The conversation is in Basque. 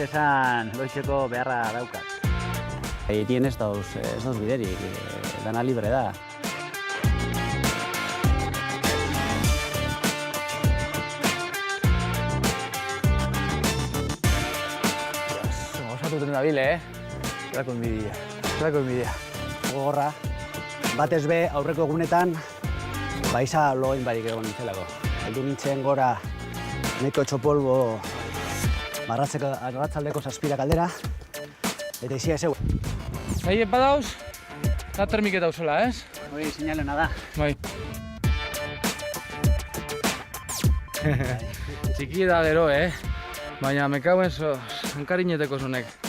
esan loitzeko beharra daukat. Egin ez dauz biderik, dana libre da. Osatu tren dabile, Zerako enbidia. Gogorra, batez be aurreko egunetan, baiza loin barik egon nintzelako. Heldu nintzen gora, neko txopolbo arratzaldeko zazpira kaldera, eta izia ezeu. Bai, badauz, da termike dauzela, ez? Hori seinalena da. Bai. Txiki da gero, baina me cago en sos, enkarineteko zonek.